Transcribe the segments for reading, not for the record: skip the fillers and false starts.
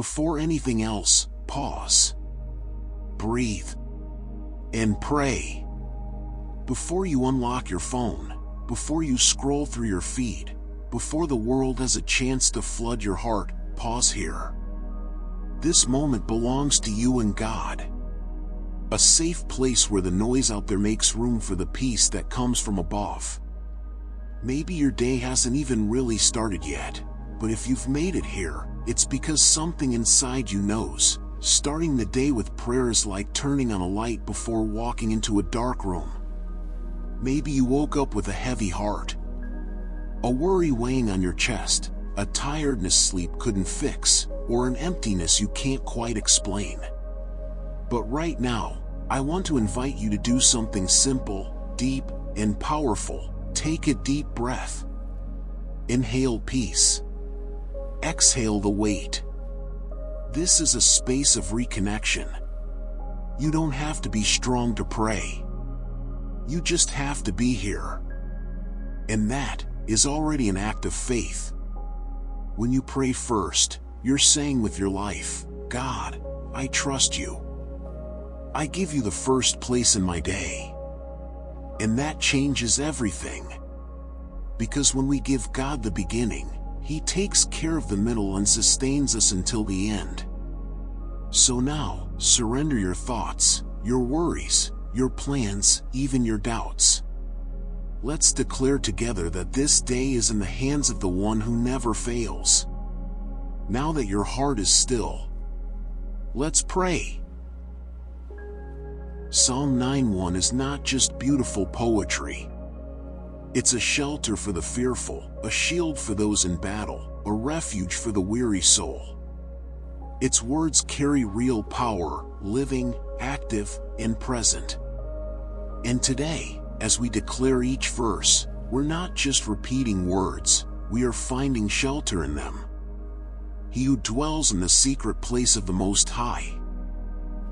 Before anything else, pause. Breathe. And pray. Before you unlock your phone, before you scroll through your feed, before the world has a chance to flood your heart, pause here. This moment belongs to you and God. A safe place where the noise out there makes room for the peace that comes from above. Maybe your day hasn't even really started yet, but if you've made it here, it's because something inside you knows. Starting the day with prayer is like turning on a light before walking into a dark room. Maybe you woke up with a heavy heart, a worry weighing on your chest, a tiredness sleep couldn't fix, or an emptiness you can't quite explain. But right now, I want to invite you to do something simple, deep, and powerful. Take a deep breath. Inhale peace. Exhale the weight. This is a space of reconnection. You don't have to be strong to pray. You just have to be here. And that is already an act of faith. When you pray first, you're saying with your life, God, I trust you. I give you the first place in my day. And that changes everything. Because when we give God the beginning, He takes care of the middle and sustains us until the end. So now, surrender your thoughts, your worries, your plans, even your doubts. Let's declare together that this day is in the hands of the one who never fails. Now that your heart is still, let's pray. Psalm 9:1 is not just beautiful poetry. It's a shelter for the fearful, a shield for those in battle, a refuge for the weary soul. Its words carry real power, living, active, and present. And today, as we declare each verse, we're not just repeating words, we are finding shelter in them. He who dwells in the secret place of the Most High.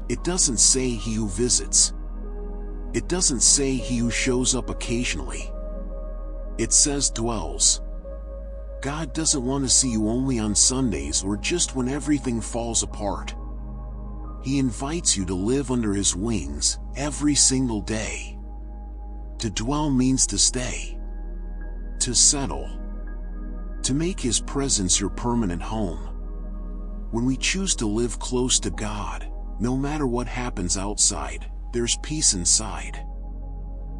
It doesn't say he who visits. It doesn't say he who shows up occasionally. It says dwells. God doesn't want to see you only on Sundays or just when everything falls apart. He invites you to live under His wings every single day. To dwell means to stay, to settle, to make His presence your permanent home. When we choose to live close to God, no matter what happens outside, there's peace inside.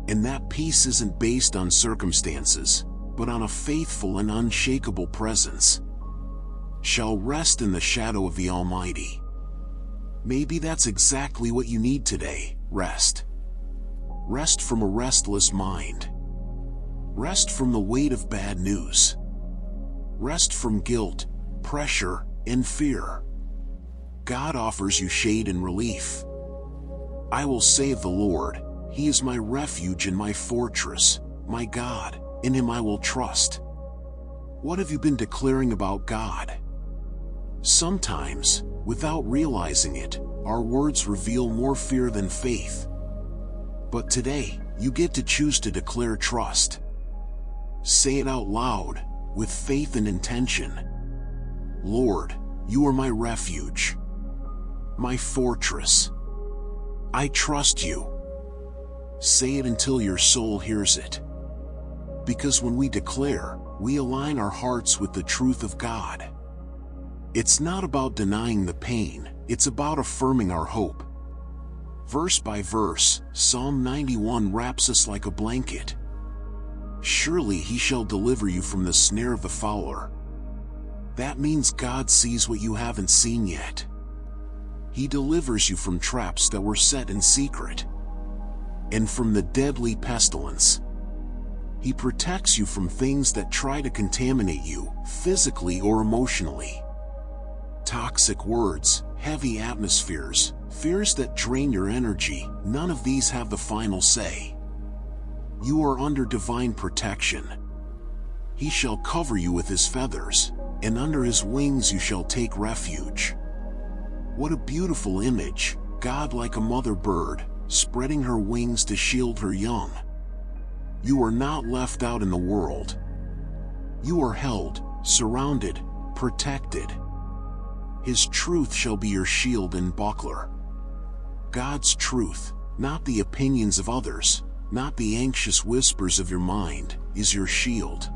And that peace isn't based on circumstances, but on a faithful and unshakable presence. Shall rest in the shadow of the Almighty. Maybe that's exactly what you need today, rest. Rest from a restless mind. Rest from the weight of bad news. Rest from guilt, pressure, and fear. God offers you shade and relief. I will say of the Lord, He is my refuge and my fortress, my God, in Him I will trust. What have you been declaring about God? Sometimes, without realizing it, our words reveal more fear than faith. But today, you get to choose to declare trust. Say it out loud, with faith and intention. Lord, You are my refuge, my fortress. I trust You. Say it until your soul hears it. Because when we declare, we align our hearts with the truth of God. It's not about denying the pain, it's about affirming our hope. Verse by verse, Psalm 91 wraps us like a blanket. Surely He shall deliver you from the snare of the fowler. That means God sees what you haven't seen yet. He delivers you from traps that were set in secret, and from the deadly pestilence. He protects you from things that try to contaminate you, physically or emotionally. Toxic words, heavy atmospheres, fears that drain your energy, none of these have the final say. You are under divine protection. He shall cover you with His feathers, and under His wings you shall take refuge. What a beautiful image, God like a mother bird, spreading her wings to shield her young. You are not left out in the world. You are held, surrounded, protected. His truth shall be your shield and buckler. God's truth, not the opinions of others, not the anxious whispers of your mind, is your shield.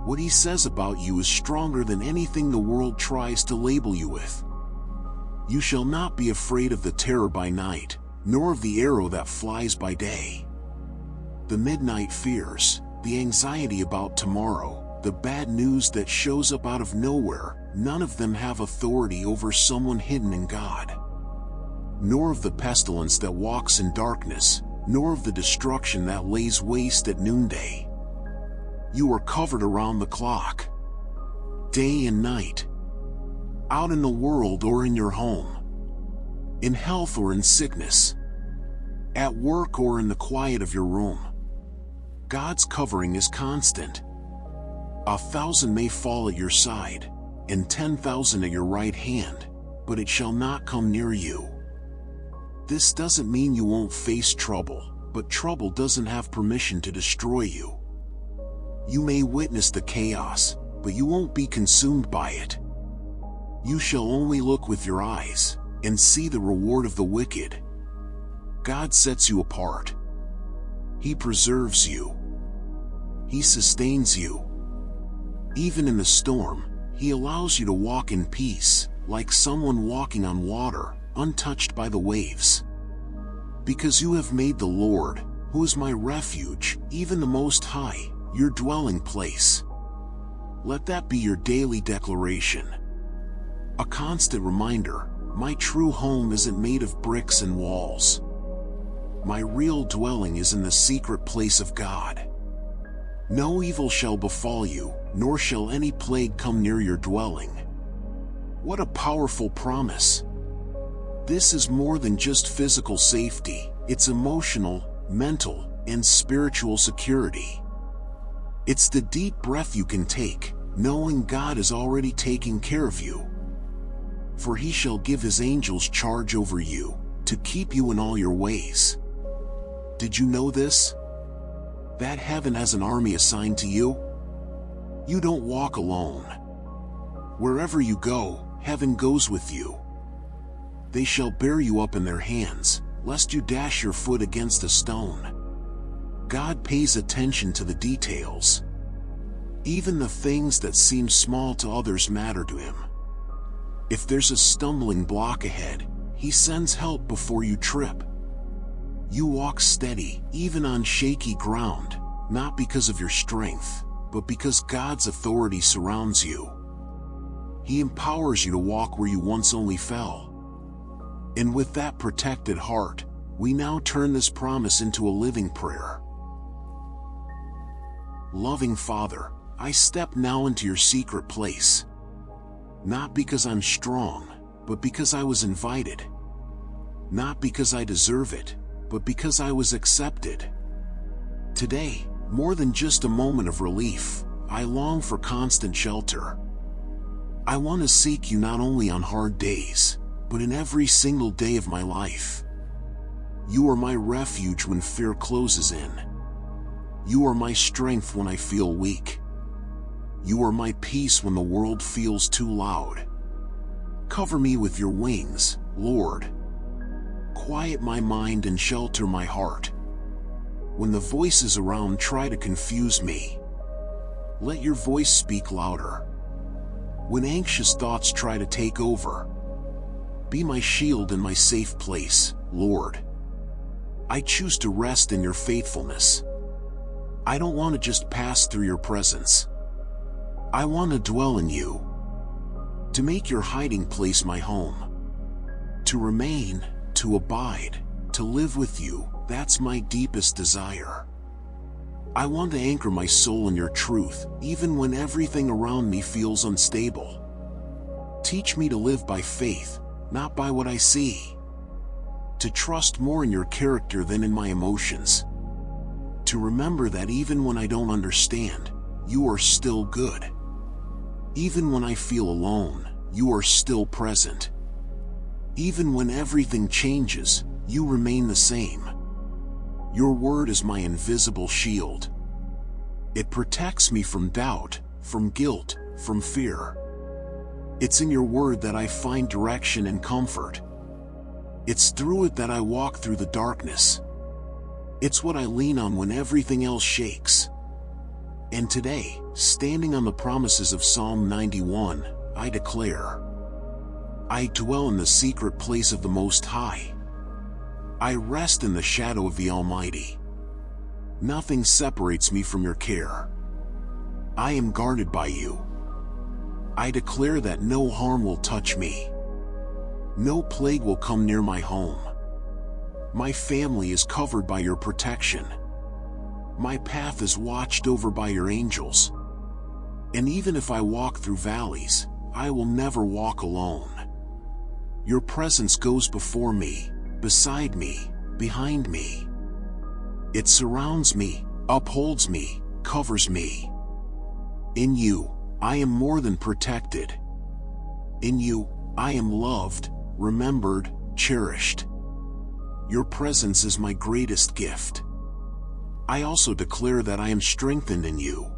What He says about you is stronger than anything the world tries to label you with. You shall not be afraid of the terror by night, nor of the arrow that flies by day. The midnight fears, the anxiety about tomorrow, the bad news that shows up out of nowhere, none of them have authority over someone hidden in God. Nor of the pestilence that walks in darkness, nor of the destruction that lays waste at noonday. You are covered around the clock, day and night, out in the world or in your home, in health or in sickness, at work or in the quiet of your room. God's covering is constant. 1,000 may fall at your side, and 10,000 at your right hand, but it shall not come near you. This doesn't mean you won't face trouble, but trouble doesn't have permission to destroy you. You may witness the chaos, but you won't be consumed by it. You shall only look with your eyes, and see the reward of the wicked. God sets you apart. He preserves you. He sustains you. Even in the storm, He allows you to walk in peace, like someone walking on water, untouched by the waves. Because you have made the Lord, who is my refuge, even the Most High, your dwelling place. Let that be your daily declaration. A constant reminder, my true home isn't made of bricks and walls. My real dwelling is in the secret place of God. No evil shall befall you, nor shall any plague come near your dwelling. What a powerful promise! This is more than just physical safety, it's emotional, mental, and spiritual security. It's the deep breath you can take, knowing God is already taking care of you. For He shall give His angels charge over you, to keep you in all your ways. Did you know this? That heaven has an army assigned to you? You don't walk alone. Wherever you go, heaven goes with you. They shall bear you up in their hands, lest you dash your foot against a stone. God pays attention to the details. Even the things that seem small to others matter to Him. If there's a stumbling block ahead, He sends help before you trip. You walk steady, even on shaky ground, not because of your strength, but because God's authority surrounds you. He empowers you to walk where you once only fell. And with that protected heart, we now turn this promise into a living prayer. Loving Father, I step now into your secret place. Not because I'm strong, but because I was invited. Not because I deserve it, but because I was accepted. Today, more than just a moment of relief, I long for constant shelter. I want to seek you not only on hard days, but in every single day of my life. You are my refuge when fear closes in. You are my strength when I feel weak. You are my peace when the world feels too loud. Cover me with your wings, Lord. Quiet my mind and shelter my heart. When the voices around try to confuse me, let your voice speak louder. When anxious thoughts try to take over, be my shield and my safe place, Lord. I choose to rest in your faithfulness. I don't want to just pass through your presence. I want to dwell in you. To make your hiding place my home. To remain, to abide, to live with you, that's my deepest desire. I want to anchor my soul in your truth, even when everything around me feels unstable. Teach me to live by faith, not by what I see. To trust more in your character than in my emotions. To remember that even when I don't understand, you are still good. Even when I feel alone, you are still present. Even when everything changes, you remain the same. Your word is my invisible shield. It protects me from doubt, from guilt, from fear. It's in your word that I find direction and comfort. It's through it that I walk through the darkness. It's what I lean on when everything else shakes. And today, standing on the promises of Psalm 91, I declare, I dwell in the secret place of the Most High. I rest in the shadow of the Almighty. Nothing separates me from your care. I am guarded by you. I declare that no harm will touch me. No plague will come near my home. My family is covered by your protection. My path is watched over by your angels. And even if I walk through valleys, I will never walk alone. Your presence goes before me, beside me, behind me. It surrounds me, upholds me, covers me. In you, I am more than protected. In you, I am loved, remembered, cherished. Your presence is my greatest gift. I also declare that I am strengthened in you.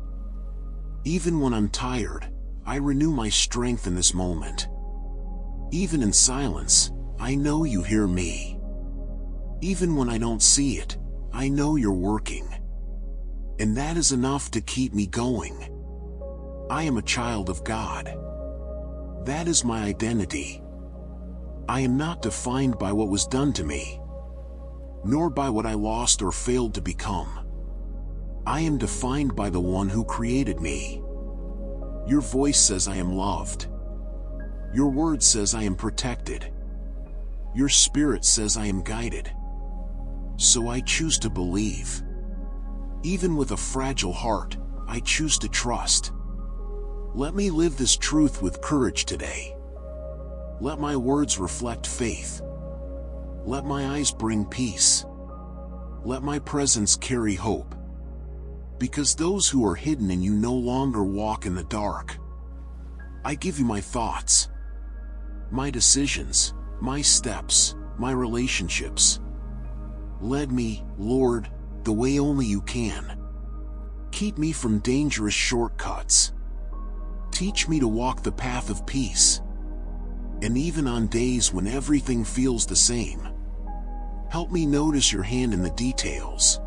Even when I'm tired, I renew my strength in this moment. Even in silence, I know you hear me. Even when I don't see it, I know you're working. And that is enough to keep me going. I am a child of God. That is my identity. I am not defined by what was done to me, nor by what I lost or failed to become. I am defined by the one who created me. Your voice says I am loved. Your word says I am protected. Your spirit says I am guided. So I choose to believe. Even with a fragile heart, I choose to trust. Let me live this truth with courage today. Let my words reflect faith. Let my eyes bring peace. Let my presence carry hope. Because those who are hidden in you no longer walk in the dark. I give you my thoughts, my decisions, my steps, my relationships. Lead me, Lord, the way only you can. Keep me from dangerous shortcuts. Teach me to walk the path of peace. And even on days when everything feels the same, help me notice your hand in the details.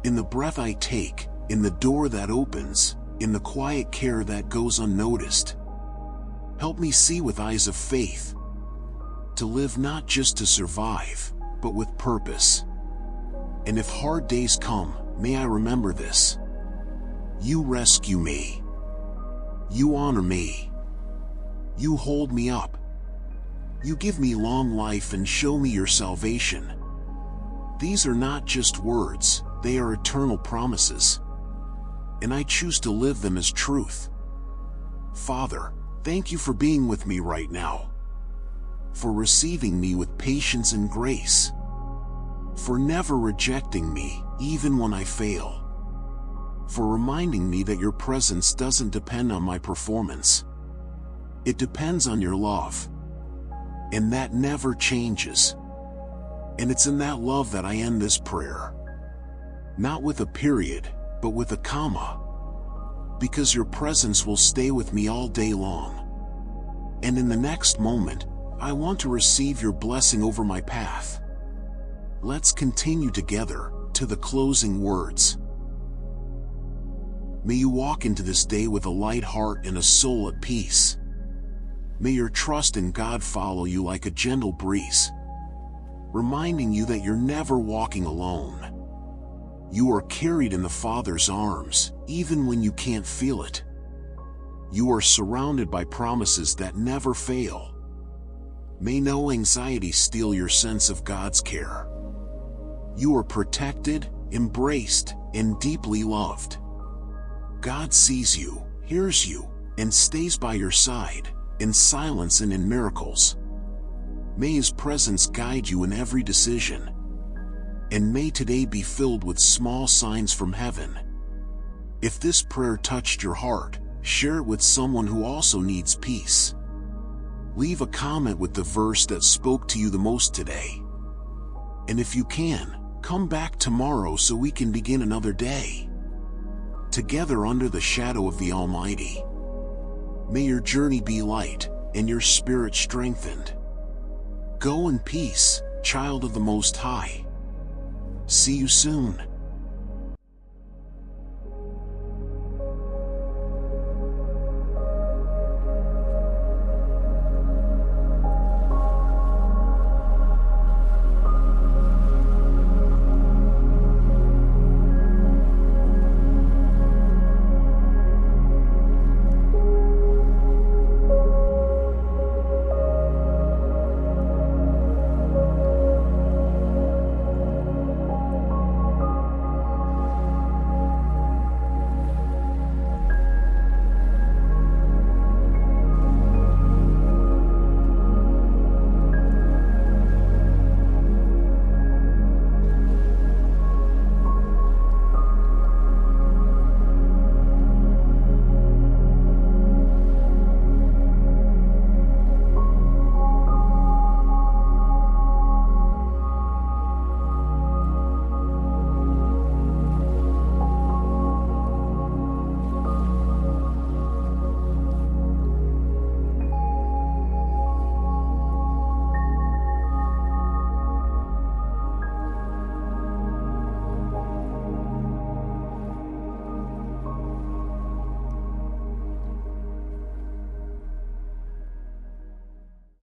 In the breath I take, in the door that opens, in the quiet care that goes unnoticed. Help me see with eyes of faith, to live not just to survive, but with purpose. And if hard days come, may I remember this. You rescue me. You honor me. You hold me up. You give me long life and show me your salvation. These are not just words, they are eternal promises. And I choose to live them as truth. Father, thank you for being with me right now. For receiving me with patience and grace. For never rejecting me, even when I fail. For reminding me that your presence doesn't depend on my performance. It depends on your love. And that never changes. And it's in that love that I end this prayer. Not with a period, but with a comma. Because your presence will stay with me all day long. And in the next moment, I want to receive your blessing over my path. Let's continue together to the closing words. May you walk into this day with a light heart and a soul at peace. May your trust in God follow you like a gentle breeze, reminding you that you're never walking alone. You are carried in the Father's arms, even when you can't feel it. You are surrounded by promises that never fail. May no anxiety steal your sense of God's care. You are protected, embraced, and deeply loved. God sees you, hears you, and stays by your side, in silence and in miracles. May His presence guide you in every decision. And may today be filled with small signs from heaven. If this prayer touched your heart, share it with someone who also needs peace. Leave a comment with the verse that spoke to you the most today. And if you can, come back tomorrow so we can begin another day together under the shadow of the Almighty. May your journey be light and your spirit strengthened. Go in peace, child of the Most High. See you soon.